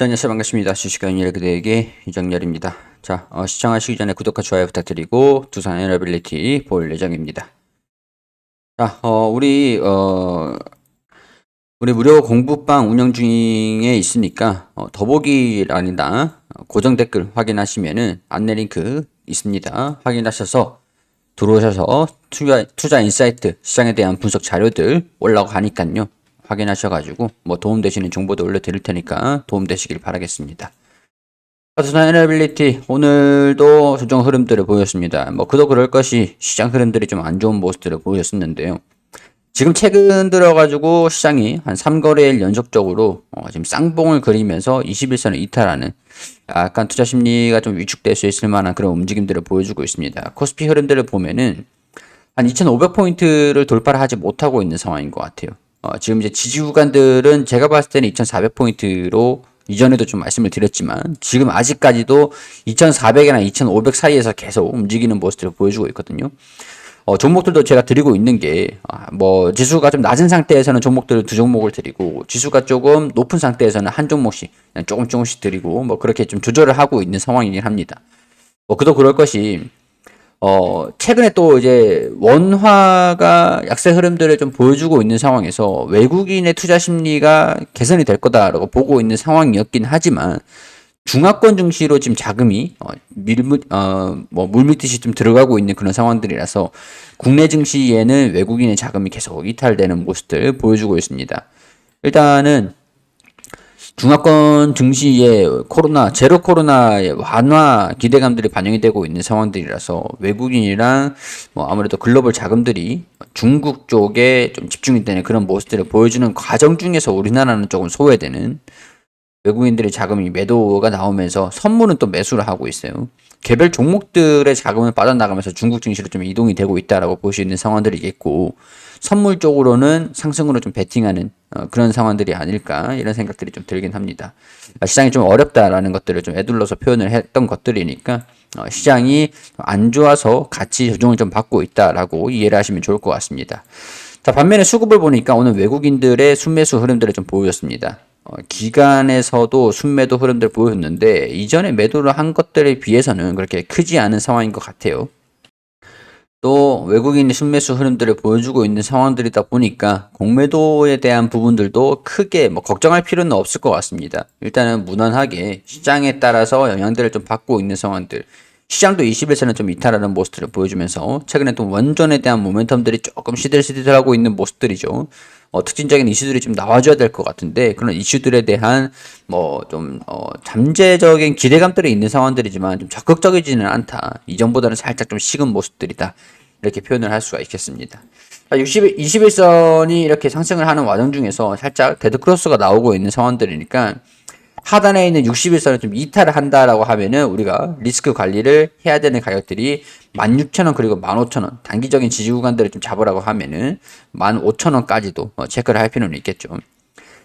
자, 안녕하세요. 반갑습니다. 주식가인 일그대에게 이정열입니다. 자, 시청하시기 전에 구독과 좋아요 부탁드리고 두산 에너빌리티 볼 예정입니다. 자, 우리 무료 공부방 운영 중에 있으니까 더보기란이나 고정 댓글 확인하시면은 안내 링크 있습니다. 확인하셔서 들어오셔서 투자 인사이트 시장에 대한 분석 자료들 올라가니까요. 확인하셔가지고 뭐 도움되시는 정보도 올려드릴 테니까 도움되시길 바라겠습니다. 두산 에너빌리티 오늘도 조정 흐름들을 보였습니다. 뭐 그도 그럴 것이 시장 흐름들이 좀 안 좋은 모습들을 보였었는데요. 지금 최근 들어가지고 시장이 한 3거래일 연속적으로 지금 쌍봉을 그리면서 21선을 이탈하는 약간 투자 심리가 좀 위축될 수 있을 만한 그런 움직임들을 보여주고 있습니다. 코스피 흐름들을 보면은 한 2,500포인트를 돌파를 하지 못하고 있는 상황인 것 같아요. 지금 이제 지지 구간들은 제가 봤을 때는 2,400포인트로 이전에도 좀 말씀을 드렸지만 지금 아직까지도 2,400이나 2,500 사이에서 계속 움직이는 모습들을 보여주고 있거든요. 종목들도 제가 드리고 있는 게, 지수가 좀 낮은 상태에서는 종목들을 두 종목을 드리고, 지수가 조금 높은 상태에서는 한 종목씩, 그냥 조금씩 드리고, 그렇게 좀 조절을 하고 있는 상황이긴 합니다. 그도 그럴 것이, 최근에 또 이제 원화가 약세 흐름들을 좀 보여주고 있는 상황에서 외국인의 투자 심리가 개선이 될 거다라고 보고 있는 상황이었긴 하지만, 중화권 증시로 지금 자금이 물밀듯이 좀 들어가고 있는 그런 상황들이라서 국내 증시에는 외국인의 자금이 계속 이탈되는 모습들 보여주고 있습니다. 일단은 중화권 증시에 제로 코로나의 완화 기대감들이 반영이 되고 있는 상황들이라서 외국인이랑 아무래도 글로벌 자금들이 중국 쪽에 좀 집중이 되는 그런 모습들을 보여주는 과정 중에서 우리나라는 조금 소외되는, 외국인들의 자금이 매도가 나오면서 선물은 또 매수를 하고 있어요. 개별 종목들의 자금은 빠져나가면서 중국 증시로 좀 이동이 되고 있다라고 볼 수 있는 상황들이겠고, 선물 쪽으로는 상승으로 좀 베팅하는 그런 상황들이 아닐까 이런 생각들이 좀 들긴 합니다. 시장이 좀 어렵다라는 것들을 좀 애둘러서 표현을 했던 것들이니까 시장이 안 좋아서 같이 조정을 좀 받고 있다라고 이해를 하시면 좋을 것 같습니다. 자, 반면에 수급을 보니까 오늘 외국인들의 순매수 흐름들을 좀 보였습니다. 기간에서도 순매도 흐름들 보였는데 이전에 매도를 한 것들에 비해서는 그렇게 크지 않은 상황인 것 같아요. 또 외국인이 순매수 흐름들을 보여주고 있는 상황들이다 보니까 공매도에 대한 부분들도 크게 걱정할 필요는 없을 것 같습니다. 일단은 무난하게 시장에 따라서 영향들을 좀 받고 있는 상황들, 시장도 20일선은 좀 이탈하는 모습들을 보여주면서 최근에 또 원전에 대한 모멘텀들이 조금 시들시들하고 있는 모습들이죠. 특징적인 이슈들이 좀 나와줘야 될 것 같은데 그런 이슈들에 대한 잠재적인 기대감들이 있는 상황들이지만 좀 적극적이지는 않다. 이전보다는 살짝 좀 식은 모습들이다. 이렇게 표현을 할 수가 있겠습니다. 21선이 이렇게 상승을 하는 과정 중에서 살짝 데드크로스가 나오고 있는 상황들이니까 하단에 있는 61선을 좀 이탈을 한다라고 하면은 우리가 리스크 관리를 해야 되는 가격들이 16,000원 그리고 15,000원 단기적인 지지 구간들을 좀 잡으라고 하면은 15,000원까지도 체크를 할 필요는 있겠죠.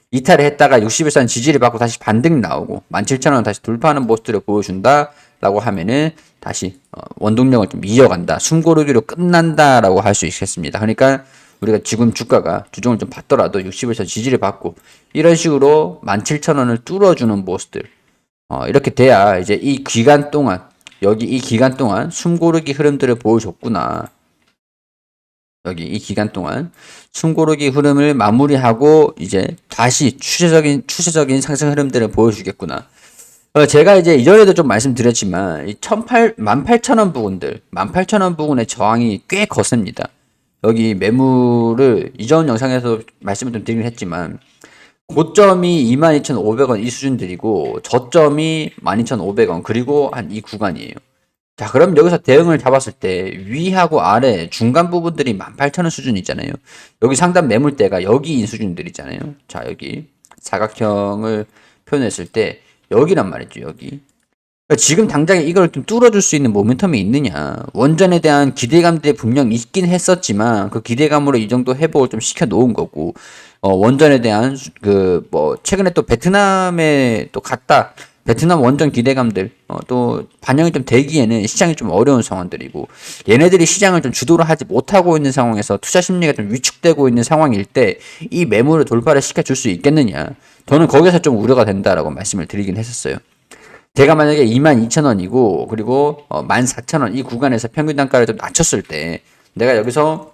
이탈을 했다가 61선 지지를 받고 다시 반등 나오고 17,000원 다시 돌파하는 모습들을 보여준다라고 하면은 다시 원동력을 좀 이어간다, 숨고르기로 끝난다라고 할 수 있겠습니다. 그러니까 우리가 지금 주가가 주종을 좀 받더라도 60일선 지지를 받고 이런 식으로 17,000원을 뚫어주는 모습들, 이렇게 돼야 이제 이 기간 동안 이 기간 동안 숨고르기 흐름들을 보여줬구나. 여기 이 기간 동안 숨고르기 흐름을 마무리하고 이제 다시 추세적인 상승 흐름들을 보여주겠구나. 제가 이제 이전에도 좀 말씀드렸지만 이 18,000원 부근들, 18,000원 부근의 저항이 꽤 거셉니다. 여기 매물을 이전 영상에서 말씀을 좀 드리긴 했지만 고점이 22,500원 이 수준들이고 저점이 12,500원 그리고 한 이 구간이에요. 자, 그럼 여기서 대응을 잡았을 때 위하고 아래 중간 부분들이 18,000원 수준 있잖아요. 여기 상단 매물대가 여기인 수준들이잖아요. 자, 여기 사각형을 표현했을 때 여기란 말이죠. 여기. 지금 당장에 이걸 좀 뚫어줄 수 있는 모멘텀이 있느냐. 원전에 대한 기대감들이 분명 있긴 했었지만 그 기대감으로 이 정도 회복을 좀 시켜 놓은 거고, 원전에 대한 최근에 또 베트남에 또 갔다 베트남 원전 기대감들 또 반영이 좀 되기에는 시장이 좀 어려운 상황들이고 얘네들이 시장을 좀 주도를 하지 못하고 있는 상황에서 투자 심리가 좀 위축되고 있는 상황일 때 이 매물을 돌파를 시켜줄 수 있겠느냐 저는 거기서 좀 우려가 된다라고 말씀을 드리긴 했었어요. 제가 만약에 22,000원이고 그리고 14,000원 이 구간에서 평균 단가를 좀 낮췄을 때 내가 여기서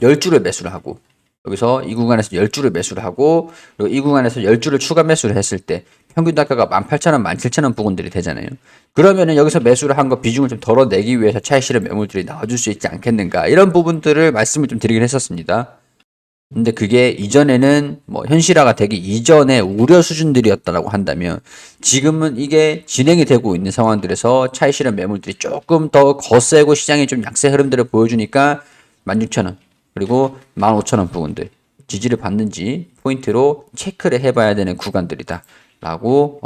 10주를 매수를 하고 여기서 이 구간에서 10주를 매수를 하고 그리고 이 구간에서 10주를 추가 매수를 했을 때 평균 단가가 18,000원, 17,000원 부근들이 되잖아요. 그러면은 여기서 매수를 한 거 비중을 좀 덜어내기 위해서 차익 실현 매물들이 나와줄 수 있지 않겠는가 이런 부분들을 말씀을 좀 드리긴 했었습니다. 근데 그게 이전에는 뭐 현실화가 되기 이전에 우려 수준들이었다라고 한다면 지금은 이게 진행이 되고 있는 상황들에서 차익 실현 매물들이 조금 더 거세고 시장이 좀 약세 흐름들을 보여주니까 16,000원 그리고 15,000원 부분들 지지를 받는지 포인트로 체크를 해봐야 되는 구간들이다 라고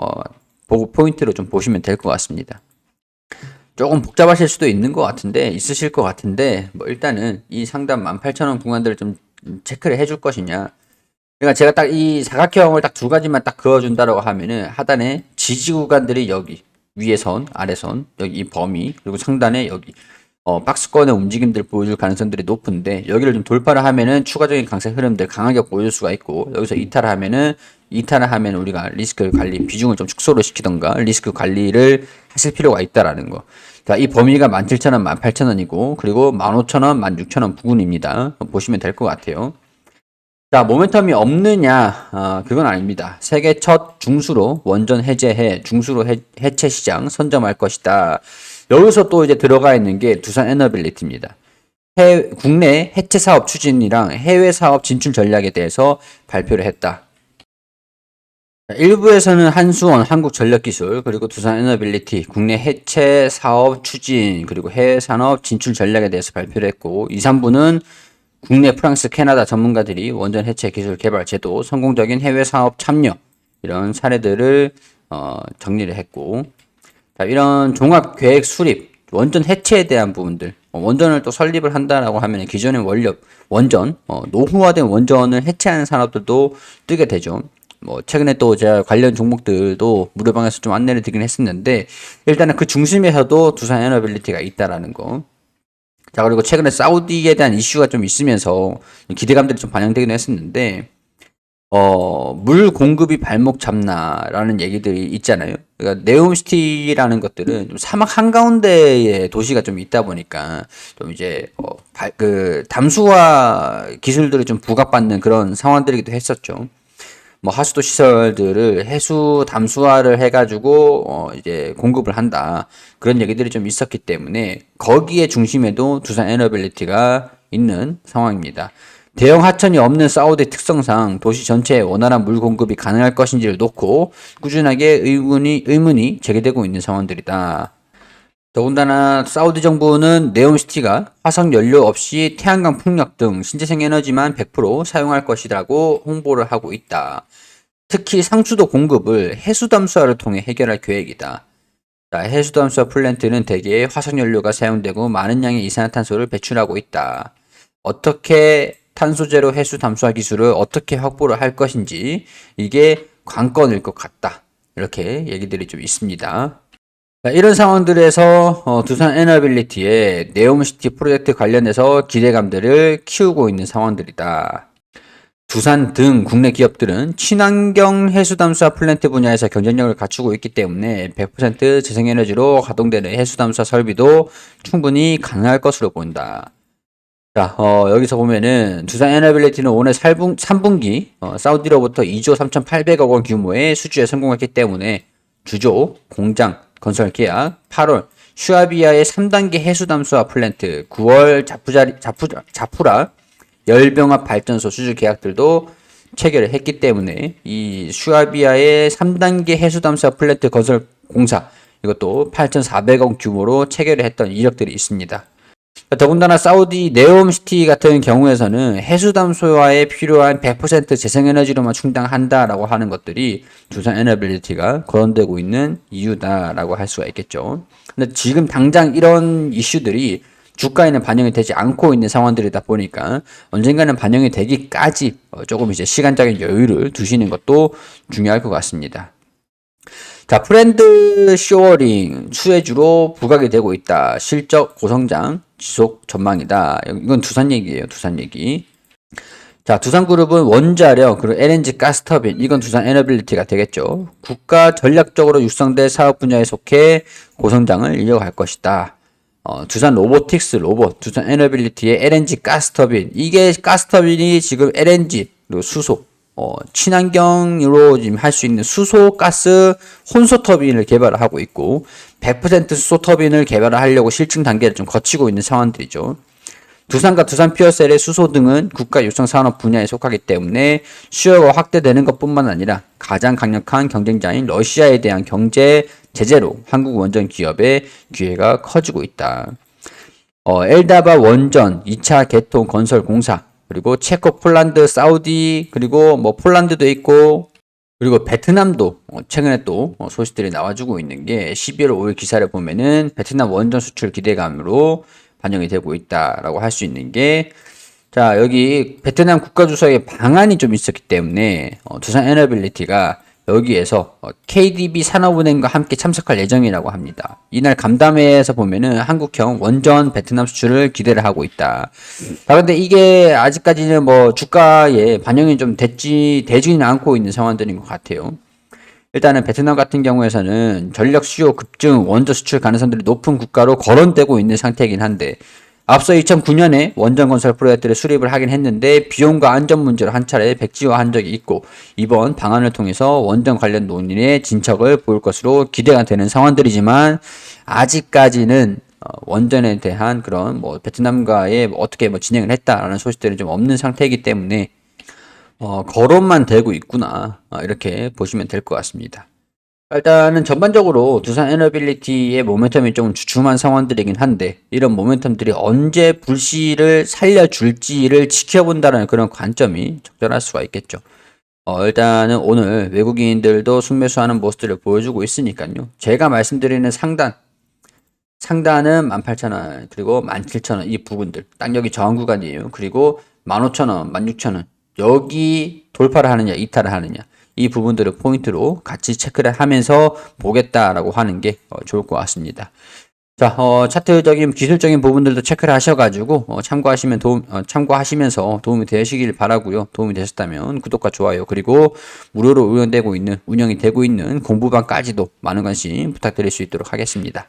보고 포인트로 좀 보시면 될 것 같습니다. 조금 복잡하실 수도 있는 것 같은데 있으실 것 같은데 뭐 일단은 이 상단 18,000원 구간들을 좀 체크를 해줄 것이냐 그러니까 제가 딱 이 사각형을 딱 두 가지만 딱 그어준다라고 하면은 하단에 지지 구간들이 여기 위에 선 아래 선 여기 이 범위 그리고 상단에 여기 박스권의 움직임들 보여줄 가능성들이 높은데 여기를 좀 돌파를 하면은 추가적인 강세 흐름들 강하게 보여줄 수가 있고 여기서 이탈을 하면 우리가 리스크 관리 비중을 좀 축소를 시키던가 리스크 관리를 하실 필요가 있다라는 거. 자, 이 범위가 17,000원, 18,000원이고 그리고 15,000원, 16,000원 부근입니다. 보시면 될 것 같아요. 자, 모멘텀이 없느냐? 그건 아닙니다. 세계 첫 중수로 원전 해제해 중수로 해체 시장 선점할 것이다. 여기서 또 이제 들어가 있는 게 두산 에너빌리티입니다. 국내 해체 사업 추진이랑 해외 사업 진출 전략에 대해서 발표를 했다. 일부에서는 한수원, 한국전력기술, 그리고 두산에너빌리티, 국내 해체 사업 추진, 그리고 해외 산업 진출 전략에 대해서 발표를 했고, 2, 3부는 국내 프랑스, 캐나다 전문가들이 원전 해체 기술 개발 제도, 성공적인 해외 사업 참여, 이런 사례들을 정리를 했고, 자, 이런 종합 계획 수립, 원전 해체에 대한 부분들, 원전을 또 설립을 한다라고 하면 기존의 원전, 노후화된 원전을 해체하는 산업들도 뜨게 되죠. 뭐 최근에 또 제가 관련 종목들도 무료방에서 좀 안내를 드리긴 했었는데 일단은 그 중심에서도 두산 에너빌리티가 있다라는 거. 자, 그리고 최근에 사우디에 대한 이슈가 좀 있으면서 기대감들이 좀 반영되긴 했었는데 물 공급이 발목 잡나라는 얘기들이 있잖아요. 그러니까 네옴시티라는 것들은 좀 사막 한가운데에 도시가 좀 있다 보니까 좀 이제 그 담수화 기술들이 좀 부각받는 그런 상황들이기도 했었죠. 뭐 하수도 시설들을 해수 담수화를 해가지고 이제 공급을 한다 그런 얘기들이 좀 있었기 때문에 거기에 중심에도 두산 에너빌리티가 있는 상황입니다. 대형 하천이 없는 사우디 특성상 도시 전체에 원활한 물 공급이 가능할 것인지를 놓고 꾸준하게 의문이 제기되고 있는 상황들이다. 더군다나 사우디 정부는 네옴시티가 화석 연료 없이 태양광 풍력 등 신재생 에너지만 100% 사용할 것이라고 홍보를 하고 있다. 특히 상수도 공급을 해수 담수화를 통해 해결할 계획이다. 자, 해수 담수화 플랜트는 대개 화석 연료가 사용되고 많은 양의 이산화탄소를 배출하고 있다. 어떻게 탄소 제로 해수 담수화 기술을 어떻게 확보를 할 것인지 이게 관건일 것 같다. 이렇게 얘기들이 좀 있습니다. 자, 이런 상황들에서 두산 에너빌리티의 네옴시티 프로젝트 관련해서 기대감들을 키우고 있는 상황들이다. 두산 등 국내 기업들은 친환경 해수담수화 플랜트 분야에서 경쟁력을 갖추고 있기 때문에 100% 재생에너지로 가동되는 해수담수화 설비도 충분히 가능할 것으로 보인다. 자, 여기서 보면은 두산 에너빌리티는 오늘 3분기 사우디로부터 2조 3,800억 원 규모의 수주에 성공했기 때문에 주조, 공장, 건설 계약, 8월 슈아비아의 3단계 해수담수화 플랜트, 9월 자푸라 열병합 발전소 수주 계약들도 체결을 했기 때문에 이 슈아비아의 3단계 해수담수화 플랜트 건설 공사 이것도 8,400억 규모로 체결을 했던 이력들이 있습니다. 더군다나 사우디 네옴시티 같은 경우에서는 해수담수화에 필요한 100% 재생에너지로만 충당한다라고 하는 것들이 두산 에너빌리티가 거론되고 있는 이유다라고 할 수가 있겠죠. 근데 지금 당장 이런 이슈들이 주가에는 반영이 되지 않고 있는 상황들이다 보니까 언젠가는 반영이 되기까지 조금 이제 시간적인 여유를 두시는 것도 중요할 것 같습니다. 자, 브랜드 쇼어링 수혜주로 부각이 되고 있다. 실적 고성장 지속 전망이다. 이건 두산 얘기예요. 두산 얘기. 자, 두산그룹은 원자력 그리고 LNG 가스터빈 이건 두산 에너빌리티가 되겠죠. 국가 전략적으로 육성될 사업 분야에 속해 고성장을 이어갈 것이다. 두산 로보틱스 로봇, 두산 에너빌리티의 LNG 가스터빈 이게 가스터빈이 지금 LNG 그리고 수소 친환경으로 지금 할 수 있는 수소 가스 혼소 터빈을 개발을 하고 있고 100% 수소 터빈을 개발을 하려고 실증 단계를 좀 거치고 있는 상황들이죠. 두산과 두산 퓨어셀의 수소 등은 국가 육성 산업 분야에 속하기 때문에 수요가 확대되는 것뿐만 아니라 가장 강력한 경쟁자인 러시아에 대한 경제 제재로 한국 원전 기업의 기회가 커지고 있다. 엘다바 원전 2차 개통 건설 공사 그리고 체코, 폴란드, 사우디 그리고 뭐 폴란드도 있고 그리고 베트남도 최근에 또 소식들이 나와주고 있는 게 12월 5일 기사를 보면은 베트남 원전 수출 기대감으로 반영이 되고 있다라고 할 수 있는 게 자 여기 베트남 국가주석의 방안이 좀 있었기 때문에 두산 에너빌리티가 여기에서 KDB 산업은행과 함께 참석할 예정이라고 합니다. 이날 간담회에서 보면은 한국형 원전 베트남 수출을 기대를 하고 있다. 자, 근데 이게 아직까지는 뭐 주가에 반영이 좀 되지는 않고 있는 상황들인 것 같아요. 일단은 베트남 같은 경우에서는 전력 수요 급증, 원전 수출 가능성들이 높은 국가로 거론되고 있는 상태이긴 한데 앞서 2009년에 원전 건설 프로젝트를 수립을 하긴 했는데 비용과 안전 문제로 한 차례 백지화한 적이 있고 이번 방안을 통해서 원전 관련 논의의 진척을 보일 것으로 기대가 되는 상황들이지만 아직까지는 원전에 대한 그런 뭐 베트남과의 어떻게 뭐 진행을 했다라는 소식들은 좀 없는 상태이기 때문에 거론만 되고 있구나 이렇게 보시면 될 것 같습니다. 일단은 전반적으로 두산 에너빌리티의 모멘텀이 좀 주춤한 상황들이긴 한데 이런 모멘텀들이 언제 불씨를 살려줄지를 지켜본다는 그런 관점이 적절할 수가 있겠죠. 일단은 오늘 외국인들도 순매수하는 모습들을 보여주고 있으니까요. 제가 말씀드리는 상단은 18,000원 그리고 17,000원 이 부분들 딱 여기 저항 구간이에요. 그리고 15,000원, 16,000원 여기 돌파를 하느냐 이탈을 하느냐 이 부분들을 포인트로 같이 체크를 하면서 보겠다라고 하는 게 좋을 것 같습니다. 자, 차트적인 기술적인 부분들도 체크를 하셔가지고 참고하시면서 도움이 되시길 바라고요. 도움이 되셨다면 구독과 좋아요 그리고 무료로 운영이 되고 있는 공부방까지도 많은 관심 부탁드릴 수 있도록 하겠습니다.